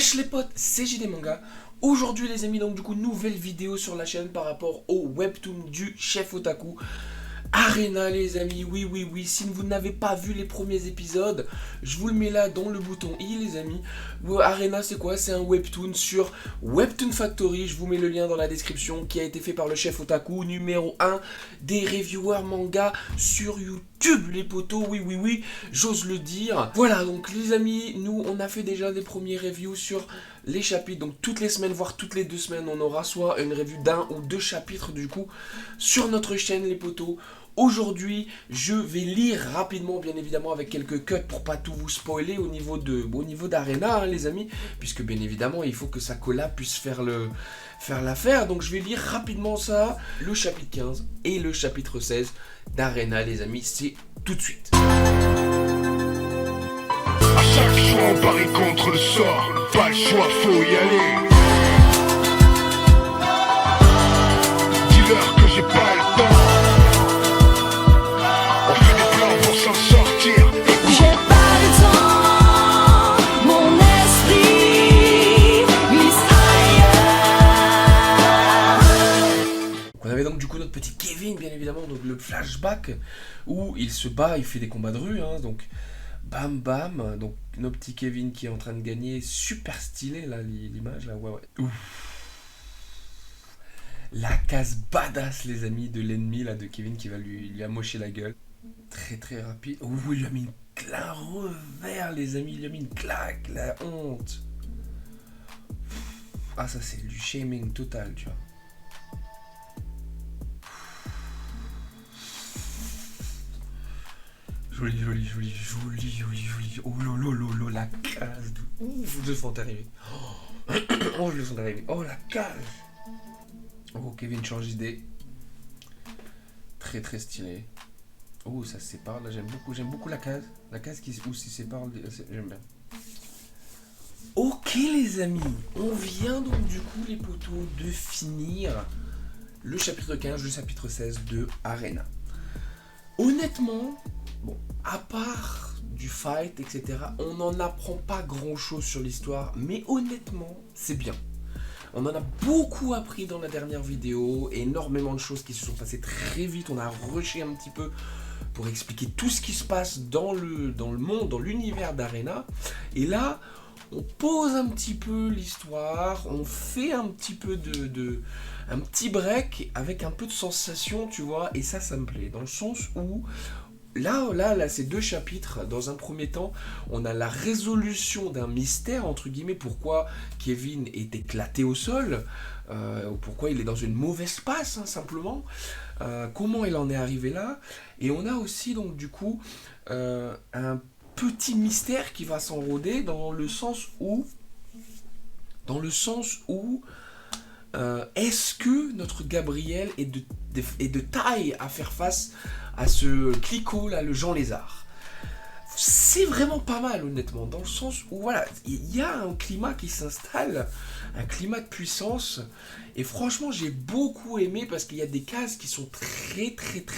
Wesh les potes, c'est JD Manga. Aujourd'hui les amis, donc du coup nouvelle vidéo sur la chaîne par rapport au webtoon du chef otaku Arena les amis. Oui, si vous n'avez pas vu les premiers épisodes, je vous le mets là dans le bouton i les amis. Arena c'est quoi? C'est un webtoon sur Webtoon Factory, je vous mets le lien dans la description, qui a été fait par le chef otaku numéro 1 des reviewers manga sur YouTube les potos, oui, j'ose le dire. Voilà donc les amis, nous on a fait déjà des premiers reviews sur les chapitres, donc toutes les semaines voire toutes les 2 semaines on aura soit une review d'un ou deux chapitres du coup sur notre chaîne les potos. Aujourd'hui, je vais lire rapidement, bien évidemment, avec quelques cuts pour pas tout vous spoiler au niveau d'Arena, hein, les amis, puisque bien évidemment, il faut que sa collab puisse faire l'affaire. Donc, je vais lire rapidement ça, le chapitre 15 et le chapitre 16 d'Arena, les amis. C'est tout de suite. À chaque fois, on parie contre le sort. Pas le choix, faut y aller. Dis-leur que j'ai pas le temps. S'en sortir. J'ai pas le temps, mon esprit glisse ailleurs. On avait donc du coup notre petit Kevin, bien évidemment, donc le flashback où il se bat, il fait des combats de rue, hein, donc bam, donc notre petit Kevin qui est en train de gagner, super stylé là, l'image là, ouais. Ouf. La case badass les amis de l'ennemi là de Kevin qui va lui amocher la gueule. Très rapide. Oh, il lui a mis une claque revers, les amis. Il lui a mis une claque, la honte. Ah, ça, c'est du shaming total, tu vois. Joli. Oh, lolo, la case. Ouf, je le sens arriver. Oh, je le sens arriver. Oh, la case. Oh, Kevin change d'idée. Très stylé. Oh, ça se sépare, là j'aime beaucoup la case où se sépare, j'aime bien. Ok les amis, on vient donc du coup les potos de finir le chapitre 15, le chapitre 16 de Arena. Honnêtement, bon, à part du fight, etc., on n'en apprend pas grand chose sur l'histoire, mais honnêtement, c'est bien. On en a beaucoup appris dans la dernière vidéo, énormément de choses qui se sont passées très vite, on a rushé un petit peu pour expliquer tout ce qui se passe dans le monde, dans l'univers d'Arena. Et là, on pose un petit peu l'histoire, on fait un petit peu un petit break avec un peu de sensation, tu vois, et ça me plaît, dans le sens où Là, ces deux chapitres, dans un premier temps, on a la résolution d'un mystère, entre guillemets, pourquoi Kevin est éclaté au sol, ou pourquoi il est dans une mauvaise passe, hein, simplement, comment il en est arrivé là, et on a aussi, donc, du coup, un petit mystère qui va s'enrôder dans le sens où est-ce que notre Gabriel est de taille à faire face à ce Clico là, le Jean Lézard? C'est vraiment pas mal honnêtement, dans le sens où voilà, il y a un climat qui s'installe, un climat de puissance, et franchement j'ai beaucoup aimé parce qu'il y a des cases qui sont très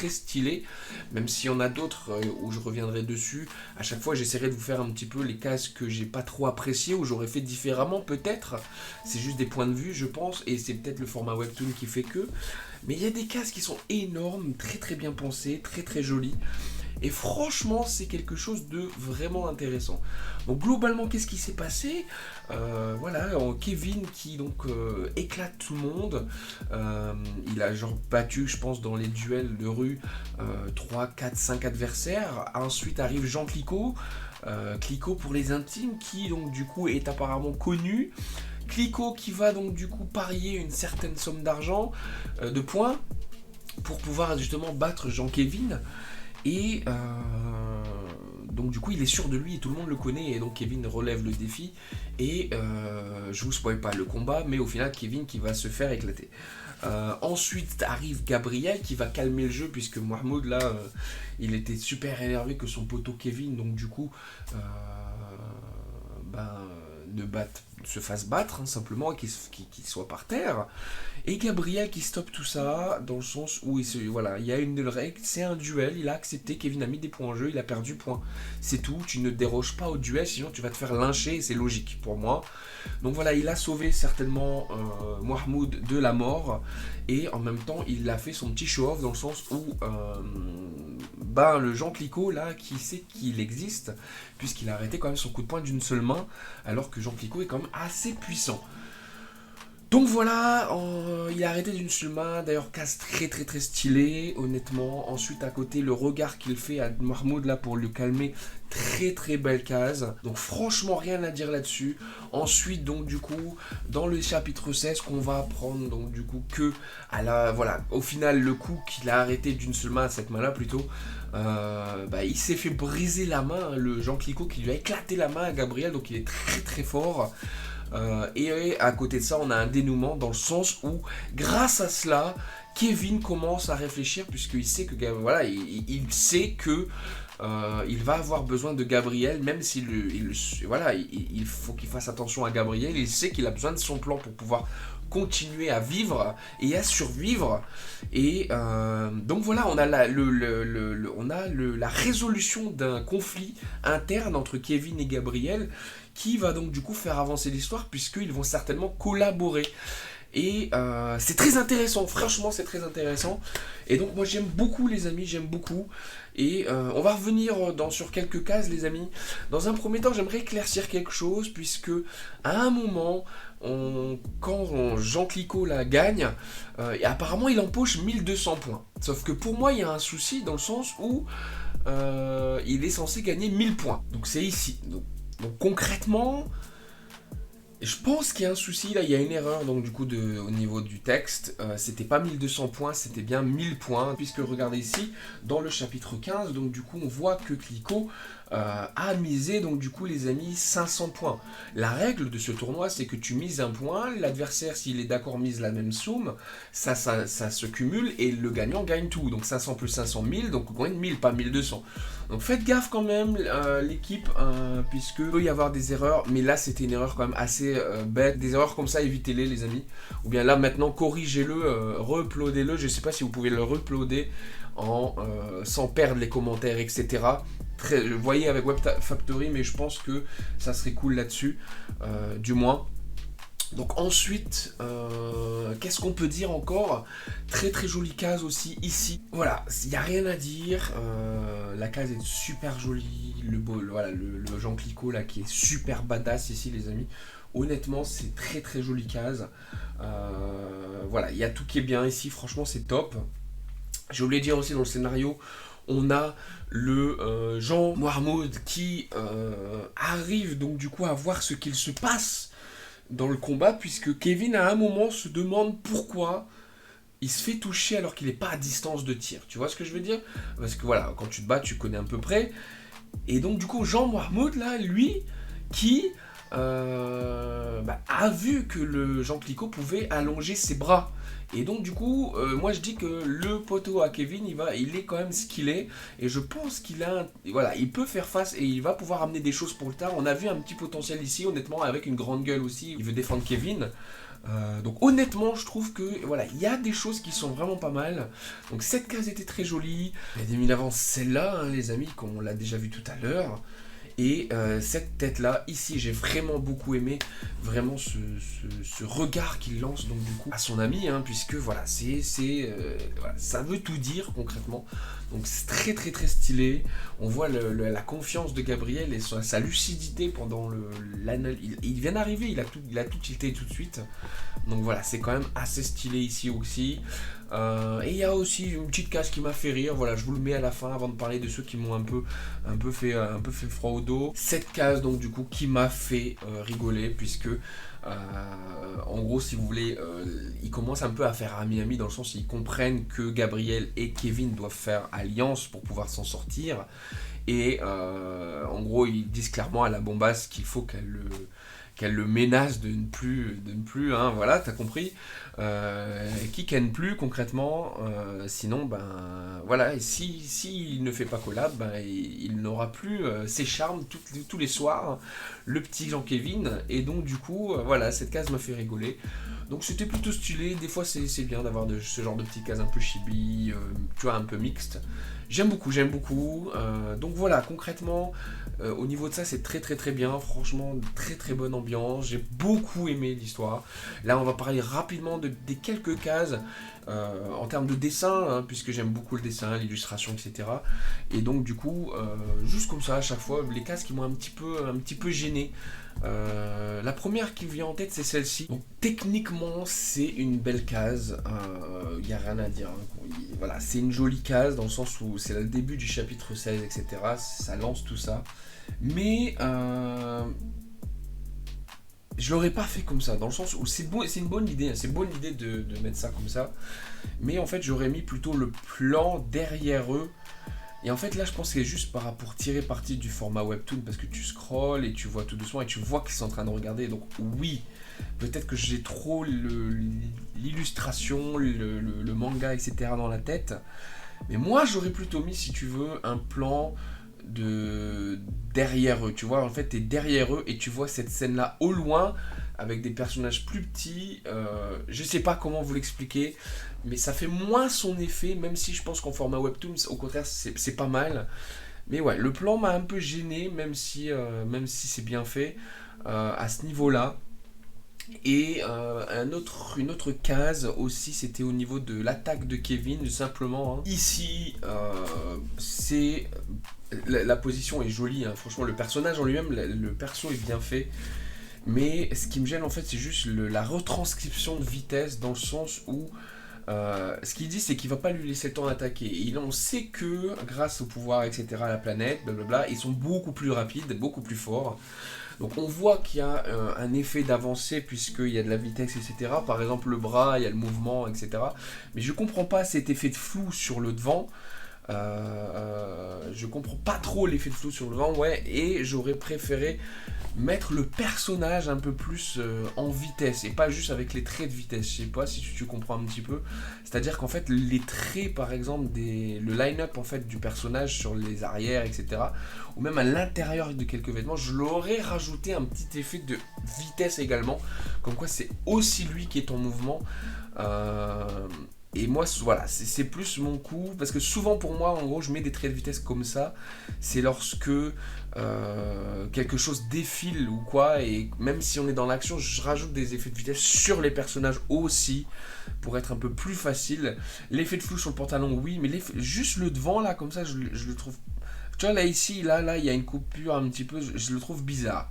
stylées, même s'il y en a d'autres où je reviendrai dessus. À chaque fois j'essaierai de vous faire un petit peu les cases que j'ai pas trop appréciées, ou j'aurais fait différemment peut-être, c'est juste des points de vue je pense, et c'est peut-être le format webtoon qui fait que, mais il y a des cases qui sont énormes, très bien pensées, très jolies. Et franchement, c'est quelque chose de vraiment intéressant. Donc globalement, qu'est-ce qui s'est passé? Voilà, Kevin qui donc éclate tout le monde. Il a genre battu, je pense, dans les duels de rue 3, 4, 5 adversaires. Ensuite arrive Jean Clico. Clico pour les intimes, qui donc du coup est apparemment connu. Clico qui va donc du coup parier une certaine somme d'argent, de points, pour pouvoir justement battre Jean-Kevin. Et donc du coup il est sûr de lui et tout le monde le connaît, et donc Kevin relève le défi et je vous spoil pas le combat, mais au final Kevin qui va se faire éclater. Ensuite arrive Gabriel qui va calmer le jeu, puisque Mahmoud là il était super énervé que son poteau Kevin donc du coup ne batte se fasse battre, hein, simplement, et qu'il soit par terre. Et Gabriel qui stoppe tout ça, dans le sens où voilà, il y a une règle, c'est un duel, il a accepté, Kevin a mis des points en jeu, il a perdu, point. C'est tout, tu ne déroges pas au duel, sinon tu vas te faire lyncher, et c'est logique pour moi. Donc voilà, il a sauvé certainement Mahmoud de la mort, et en même temps, il a fait son petit show-off, dans le sens où le Jean Clicquot, là, qui sait qu'il existe, puisqu'il a arrêté quand même son coup de poing d'une seule main, alors que Jean Clicquot est quand même assez puissant. Donc voilà, il a arrêté d'une seule main, d'ailleurs case très très très stylé, honnêtement. Ensuite à côté, le regard qu'il fait à Mahmoud là pour le calmer, très très belle case. Donc franchement rien à dire là-dessus. Ensuite donc du coup, dans le chapitre 16 qu'on va apprendre donc du coup que, au final le coup qu'il a arrêté d'une seule main, cette main là plutôt, il s'est fait briser la main, hein, le Jean Clicquot qui lui a éclaté la main à Gabriel, donc il est très très fort. Et à côté de ça, on a un dénouement dans le sens où, grâce à cela, Kevin commence à réfléchir puisqu'il sait que il sait que il va avoir besoin de Gabriel, même s'il il faut qu'il fasse attention à Gabriel. Il sait qu'il a besoin de son plan pour pouvoir continuer à vivre et à survivre. Et donc voilà, on a la résolution d'un conflit interne entre Kevin et Gabriel qui va donc du coup faire avancer l'histoire puisqu'ils vont certainement collaborer. Et c'est très intéressant, franchement c'est très intéressant. Et donc moi j'aime beaucoup les amis, j'aime beaucoup. Et on va revenir sur quelques cases les amis. Dans un premier temps j'aimerais éclaircir quelque chose, puisque à un moment, quand Jean Clicquot la gagne, et apparemment il empoche 1200 points. Sauf que pour moi il y a un souci dans le sens où il est censé gagner 1000 points. Donc c'est ici. Donc concrètement, je pense qu'il y a un souci, là il y a une erreur donc du coup au niveau du texte, c'était pas 1200 points, c'était bien 1000 points, puisque regardez ici, dans le chapitre 15, donc du coup on voit que Clicquot a misé donc du coup les amis 500 points. La règle de ce tournoi c'est que tu mises un point, l'adversaire s'il est d'accord mise la même somme, ça se cumule et le gagnant gagne tout, donc 500 plus 500, 1000, donc on gagne 1000, pas 1200. Donc faites gaffe quand même l'équipe, puisque il peut y avoir des erreurs, mais là c'était une erreur quand même assez bête. Des erreurs comme ça, évitez-les les amis. Ou bien là maintenant corrigez-le, re-uploadez-le, je sais pas si vous pouvez le re-uploader sans perdre les commentaires, etc. Vous voyez avec Web Factory, mais je pense que ça serait cool là-dessus, du moins. Donc ensuite, qu'est-ce qu'on peut dire encore? Très très jolie case aussi ici. Voilà, il n'y a rien à dire. La case est super jolie. Le Jean Clicquot là qui est super badass ici les amis. Honnêtement, c'est très très jolie case. Voilà, il y a tout qui est bien ici. Franchement, c'est top. J'ai oublié de dire aussi dans le scénario, on a le Jean Mahmoud qui arrive donc du coup à voir ce qu'il se passe dans le combat, puisque Kevin à un moment se demande pourquoi il se fait toucher alors qu'il n'est pas à distance de tir. Tu vois ce que je veux dire? Parce que voilà, quand tu te bats, tu connais à peu près. Et donc du coup, Jean Mahmoud là, lui, qui a vu que le Jean Clicquot pouvait allonger ses bras. Et donc du coup, moi je dis que le poteau à Kevin, il est quand même ce qu'il est, et je pense il peut faire face et il va pouvoir amener des choses pour le tard. On a vu un petit potentiel ici, honnêtement, avec une grande gueule aussi. Il veut défendre Kevin. Donc honnêtement, je trouve que il y a des choses qui sont vraiment pas mal. Donc cette case était très jolie. Il y a des mille avances, celle-là, hein, les amis, comme on l'a déjà vu tout à l'heure. Et cette tête-là, ici, j'ai vraiment beaucoup aimé vraiment ce regard qu'il lance donc du coup à son ami, hein, puisque voilà, ça veut tout dire concrètement. Donc c'est très très très stylé. On voit la confiance de Gabriel et sa lucidité pendant l'analyse. Il vient d'arriver, il a tout tilté tout de suite. Donc voilà, c'est quand même assez stylé ici aussi. Et il y a aussi une petite case qui m'a fait rire. Voilà, je vous le mets à la fin avant de parler de ceux qui m'ont un peu fait froid au dos. Cette case donc du coup qui m'a fait rigoler, puisque en gros, si vous voulez, ils commencent un peu à faire ami-ami, dans le sens où ils comprennent que Gabriel et Kevin doivent faire alliance pour pouvoir s'en sortir. Et en gros, ils disent clairement à la bombasse qu'il faut qu'elle le menace de ne plus, hein, voilà, t'as compris, qui ken plus concrètement, sinon, ben, voilà, et si il ne fait pas collab, ben, il n'aura plus ses charmes tous les soirs, le petit Jean-Kévin, et donc du coup, voilà, cette case m'a fait rigoler. Donc c'était plutôt stylé, des fois c'est bien d'avoir ce genre de petites cases un peu chibi, tu vois, un peu mixte. J'aime beaucoup. Donc voilà, concrètement, au niveau de ça, c'est très bien. Franchement, très bonne ambiance. J'ai beaucoup aimé l'histoire. Là, on va parler rapidement des quelques cases en termes de dessin, hein, puisque j'aime beaucoup le dessin, l'illustration, etc. Et donc, du coup, juste comme ça, à chaque fois, les cases qui m'ont un petit peu gêné. La première qui me vient en tête, c'est celle-ci. Donc techniquement, c'est une belle case. Il n'y a rien à dire. Hein. Voilà, c'est une jolie case dans le sens où c'est le début du chapitre 16, etc. Ça lance tout ça. Mais je l'aurais pas fait comme ça, dans le sens où c'est une bonne idée. Hein. C'est une bonne idée de mettre ça comme ça. Mais en fait, j'aurais mis plutôt le plan derrière eux. Et en fait là je pense que c'est juste pour tirer parti du format webtoon, parce que tu scrolles et tu vois tout doucement et tu vois qu'ils sont en train de regarder. Donc oui, peut-être que j'ai trop l'illustration, le manga, etc. dans la tête. Mais moi j'aurais plutôt mis, si tu veux, un plan de derrière eux. Tu vois, en fait t'es derrière eux et tu vois cette scène là au loin avec des personnages plus petits. Je sais pas comment vous l'expliquer, mais ça fait moins son effet, même si je pense qu'en format webtoon, au contraire, c'est pas mal. Mais ouais, le plan m'a un peu gêné, même si c'est bien fait à ce niveau-là. Et une autre case aussi, c'était au niveau de l'attaque de Kevin, simplement. Hein. Ici, c'est la position est jolie, hein. Franchement, le personnage en lui-même, le perso est bien fait. Mais ce qui me gêne en fait, c'est juste la retranscription de vitesse, dans le sens où ce qu'il dit, c'est qu'il va pas lui laisser le temps d'attaquer. Et on sait que grâce au pouvoir, etc., à la planète, blablabla, ils sont beaucoup plus rapides, beaucoup plus forts. Donc on voit qu'il y a un effet d'avancée puisqu'il y a de la vitesse, etc. Par exemple le bras, il y a le mouvement, etc. Mais je comprends pas cet effet de flou sur le devant. Je comprends pas trop l'effet de flou sur le devant, ouais. Et j'aurais préféré mettre le personnage un peu plus en vitesse et pas juste avec les traits de vitesse. Je sais pas si tu comprends un petit peu. C'est-à-dire qu'en fait les traits, par exemple, le line-up en fait du personnage sur les arrières, etc. ou même à l'intérieur de quelques vêtements, je l'aurais rajouté un petit effet de vitesse également, comme quoi c'est aussi lui qui est en mouvement. Et moi, voilà, c'est plus mon coup, parce que souvent pour moi, en gros, je mets des traits de vitesse comme ça, c'est lorsque quelque chose défile ou quoi, et même si on est dans l'action, je rajoute des effets de vitesse sur les personnages aussi, pour être un peu plus facile. L'effet de flou sur le pantalon, oui, mais juste le devant, là, comme ça, je le trouve... Tu vois, là, ici, là, il y a une coupure un petit peu, je le trouve bizarre.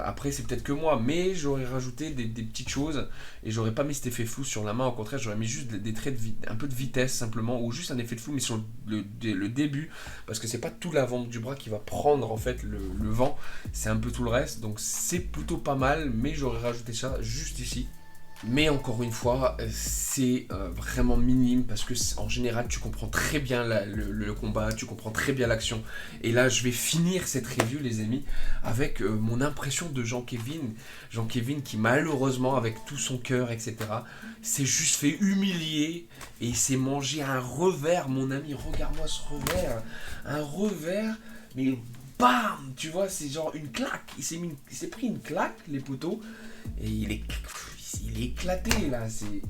Après c'est peut-être que moi, mais j'aurais rajouté des petites choses et j'aurais pas mis cet effet flou sur la main. Au contraire, j'aurais mis juste des traits un peu de vitesse simplement, ou juste un effet de flou mais sur le début, parce que c'est pas tout l'avant du bras qui va prendre en fait le vent, c'est un peu tout le reste. Donc c'est plutôt pas mal, mais j'aurais rajouté ça juste ici. Mais encore une fois, c'est vraiment minime, parce que en général tu comprends très bien le combat, tu comprends très bien l'action. Et là je vais finir cette review, les amis, avec mon impression de Jean-Kévin qui malheureusement, avec tout son cœur, etc., s'est juste fait humilier et il s'est mangé un revers. Mon ami, regarde-moi ce revers, un revers, mais bam, tu vois, c'est genre une claque. Il s'est pris une claque, les poteaux, et il est éclaté là. C'est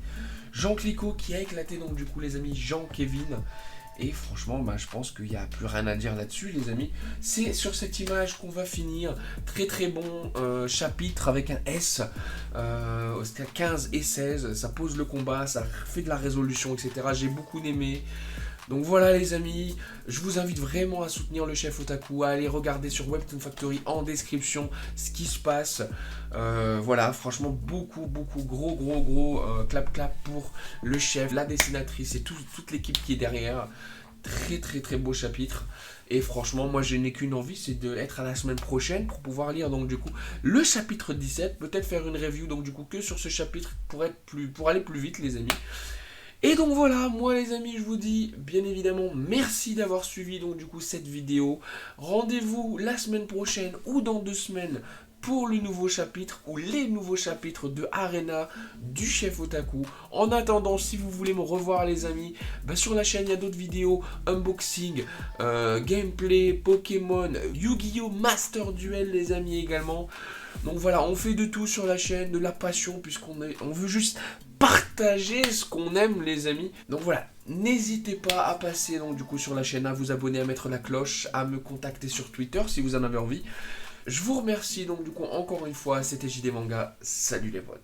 Jean Clicquot qui a éclaté, donc du coup les amis, Jean-Kévin. Et franchement, je pense qu'il n'y a plus rien à dire là-dessus, les amis. C'est sur cette image qu'on va finir. Très bon chapitre avec un S. C'était à 15 et 16. Ça pose le combat, ça fait de la résolution, etc. J'ai beaucoup aimé. Donc voilà les amis, je vous invite vraiment à soutenir le chef Otaku, à aller regarder sur Webtoon Factory en description ce qui se passe. Voilà, franchement beaucoup gros clap pour le chef, la dessinatrice et toute l'équipe qui est derrière. Très beau chapitre. Et franchement, moi je n'ai qu'une envie, c'est d'être à la semaine prochaine pour pouvoir lire donc du coup le chapitre 17, peut-être faire une review donc du coup que sur ce chapitre pour aller plus vite, les amis. Et donc voilà, moi les amis, je vous dis bien évidemment merci d'avoir suivi donc du coup cette vidéo. Rendez-vous la semaine prochaine ou dans 2 semaines pour le nouveau chapitre ou les nouveaux chapitres de Arena du Chef Otaku. En attendant, si vous voulez me revoir les amis, sur la chaîne il y a d'autres vidéos, unboxing, gameplay, Pokémon, Yu-Gi-Oh! Master Duel les amis également. Donc voilà, on fait de tout sur la chaîne, de la passion, on veut juste partager ce qu'on aime les amis. Donc voilà, n'hésitez pas à passer donc, du coup, sur la chaîne, à vous abonner, à mettre la cloche, à me contacter sur Twitter si vous en avez envie. Je vous remercie donc du coup encore une fois, c'était JD Manga, salut les potes.